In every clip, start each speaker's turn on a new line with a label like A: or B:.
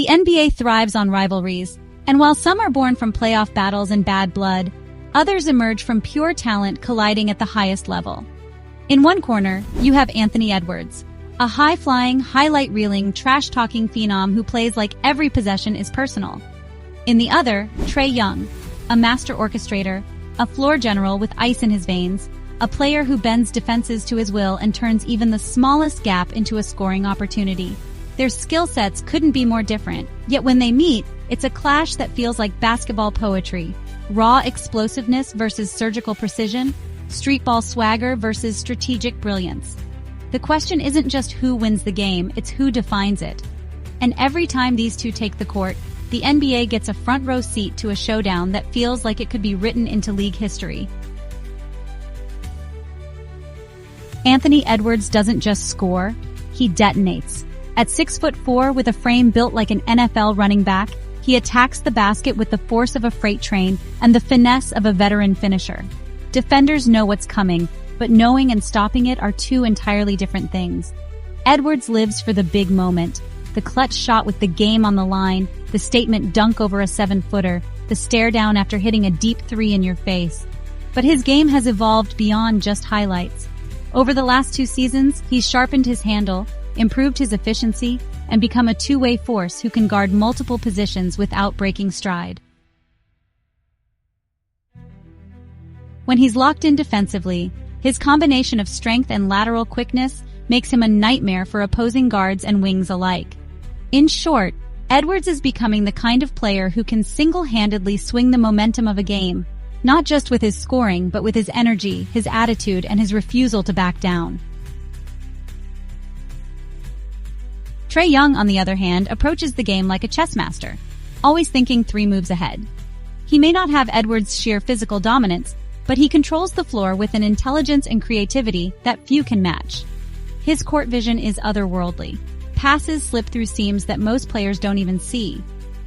A: The NBA thrives on rivalries, and while some are born from playoff battles and bad blood, others emerge from pure talent colliding at the highest level. In one corner, you have Anthony Edwards, a high-flying, highlight-reeling, trash-talking phenom who plays like every possession is personal. In the other, Trae Young, a master orchestrator, a floor general with ice in his veins, a player who bends defenses to his will and turns even the smallest gap into a scoring opportunity. Their skill sets couldn't be more different, yet when they meet, it's a clash that feels like basketball poetry. Raw explosiveness versus surgical precision, street ball swagger versus strategic brilliance. The question isn't just who wins the game, it's who defines it. And every time these two take the court, the NBA gets a front row seat to a showdown that feels like it could be written into league history. Anthony Edwards doesn't just score, he detonates. At 6'4" with a frame built like an NFL running back, he attacks the basket with the force of a freight train and the finesse of a veteran finisher. Defenders know what's coming, but knowing and stopping it are two entirely different things. Edwards lives for the big moment, the clutch shot with the game on the line, the statement dunk over a 7-footer, the stare down after hitting a deep three in your face. But his game has evolved beyond just highlights. Over the last 2 seasons, he's sharpened his handle, improved his efficiency, and become a two-way force who can guard multiple positions without breaking stride. When he's locked in defensively, his combination of strength and lateral quickness makes him a nightmare for opposing guards and wings alike. In short, Edwards is becoming the kind of player who can single-handedly swing the momentum of a game, not just with his scoring, but with his energy, his attitude, and his refusal to back down. Trae Young, on the other hand, approaches the game like a chess master, always thinking 3 moves ahead. He may not have Edwards' sheer physical dominance, but he controls the floor with an intelligence and creativity that few can match. His court vision is otherworldly. Passes slip through seams that most players don't even see.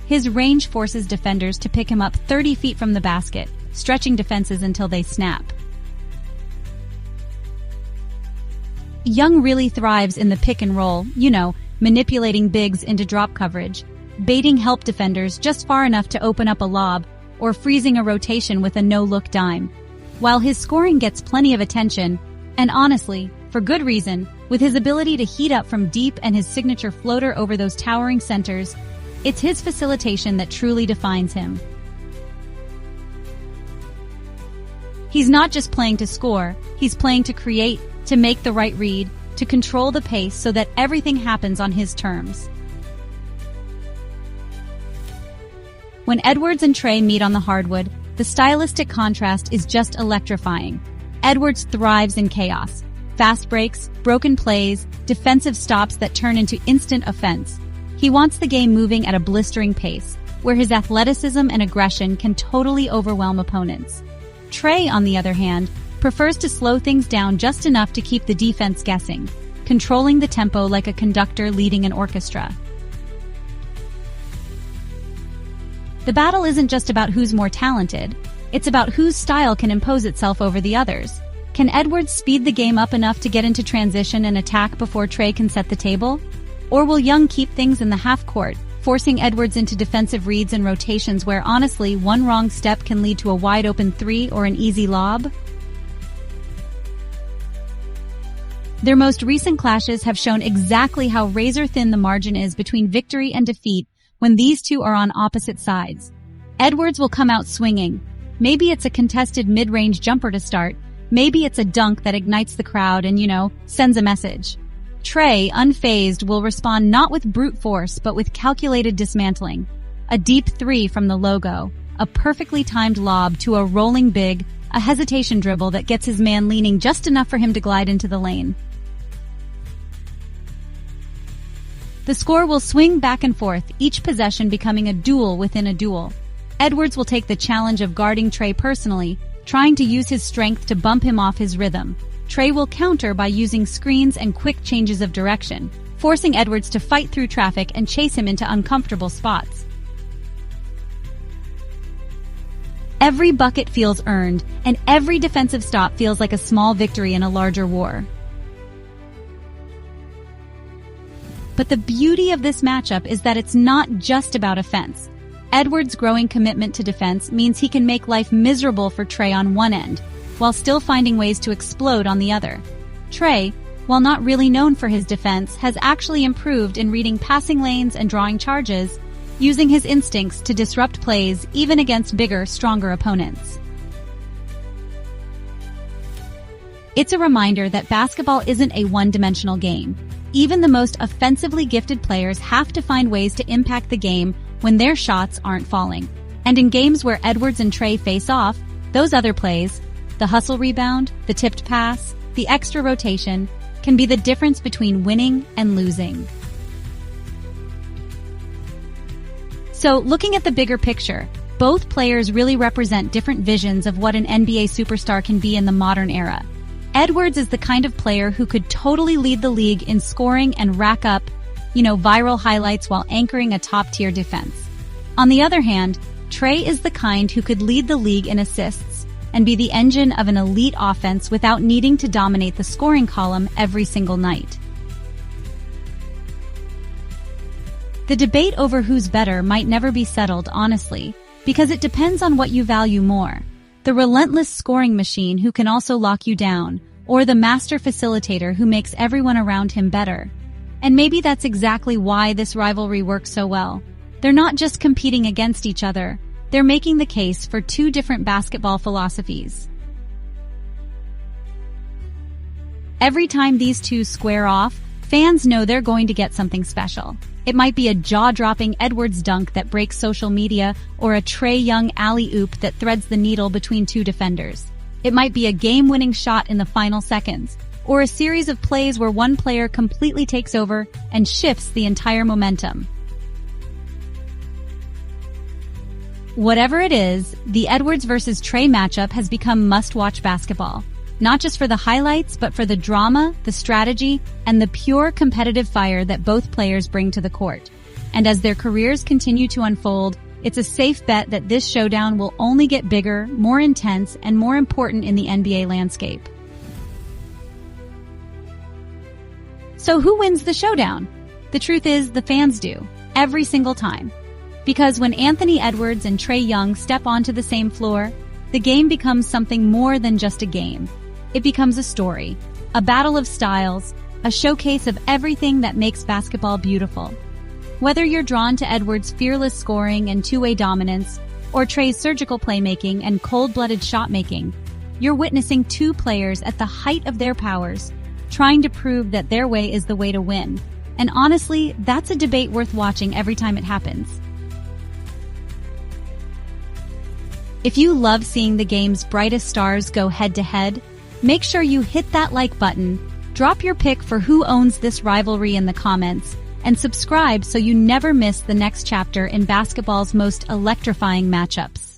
A: His range forces defenders to pick him up 30 feet from the basket, stretching defenses until they snap. Young really thrives in the pick and roll, manipulating bigs into drop coverage, baiting help defenders just far enough to open up a lob, or freezing a rotation with a no-look dime. While his scoring gets plenty of attention, and honestly, for good reason, with his ability to heat up from deep and his signature floater over those towering centers, it's his facilitation that truly defines him. He's not just playing to score, he's playing to create, to make the right read, to control the pace so that everything happens on his terms. When Edwards and Trae meet on the hardwood, the stylistic contrast is just electrifying. Edwards thrives in chaos. Fast breaks, broken plays, defensive stops that turn into instant offense. He wants the game moving at a blistering pace, where his athleticism and aggression can totally overwhelm opponents. Trae, on the other hand, prefers to slow things down just enough to keep the defense guessing, controlling the tempo like a conductor leading an orchestra. The battle isn't just about who's more talented, it's about whose style can impose itself over the others. Can Edwards speed the game up enough to get into transition and attack before Trae can set the table? Or will Young keep things in the half-court, forcing Edwards into defensive reads and rotations where honestly one wrong step can lead to a wide-open 3 or an easy lob? Their most recent clashes have shown exactly how razor-thin the margin is between victory and defeat when these two are on opposite sides. Edwards will come out swinging. Maybe it's a contested mid-range jumper to start. Maybe it's a dunk that ignites the crowd and, sends a message. Trae, unfazed, will respond not with brute force, but with calculated dismantling. A deep 3 from the logo, a perfectly timed lob to a rolling big, a hesitation dribble that gets his man leaning just enough for him to glide into the lane. The score will swing back and forth, each possession becoming a duel within a duel. Edwards will take the challenge of guarding Trae personally, trying to use his strength to bump him off his rhythm. Trae will counter by using screens and quick changes of direction, forcing Edwards to fight through traffic and chase him into uncomfortable spots. Every bucket feels earned, and every defensive stop feels like a small victory in a larger war. But the beauty of this matchup is that it's not just about offense. Edwards' growing commitment to defense means he can make life miserable for Trae on one end, while still finding ways to explode on the other. Trae, while not really known for his defense, has actually improved in reading passing lanes and drawing charges, using his instincts to disrupt plays even against bigger, stronger opponents. It's a reminder that basketball isn't a one-dimensional game. Even the most offensively gifted players have to find ways to impact the game when their shots aren't falling. And in games where Edwards and Trae face off, those other plays, the hustle rebound, the tipped pass, the extra rotation, can be the difference between winning and losing. So, looking at the bigger picture, both players really represent different visions of what an NBA superstar can be in the modern era. Edwards is the kind of player who could totally lead the league in scoring and rack up, viral highlights while anchoring a top-tier defense. On the other hand, Trae is the kind who could lead the league in assists and be the engine of an elite offense without needing to dominate the scoring column every single night. The debate over who's better might never be settled, honestly, because it depends on what you value more. The relentless scoring machine who can also lock you down, or the master facilitator who makes everyone around him better. And maybe that's exactly why this rivalry works so well. They're not just competing against each other, they're making the case for two different basketball philosophies. Every time these two square off, fans know they're going to get something special. It might be a jaw-dropping Edwards dunk that breaks social media, or a Trae Young alley-oop that threads the needle between two defenders. It might be a game-winning shot in the final seconds, or a series of plays where one player completely takes over and shifts the entire momentum. Whatever it is, the Edwards versus Trae matchup has become must-watch basketball. Not just for the highlights, but for the drama, the strategy, and the pure competitive fire that both players bring to the court. And as their careers continue to unfold, it's a safe bet that this showdown will only get bigger, more intense, and more important in the NBA landscape. So who wins the showdown? The truth is, the fans do, every single time. Because when Anthony Edwards and Trae Young step onto the same floor, the game becomes something more than just a game. It becomes a story, a battle of styles, a showcase of everything that makes basketball beautiful. Whether you're drawn to Edwards' fearless scoring and two-way dominance, or Trae's surgical playmaking and cold-blooded shot-making, you're witnessing two players at the height of their powers, trying to prove that their way is the way to win. And honestly, that's a debate worth watching every time it happens. If you love seeing the game's brightest stars go head-to-head, make sure you hit that like button, drop your pick for who owns this rivalry in the comments, and subscribe so you never miss the next chapter in basketball's most electrifying matchups.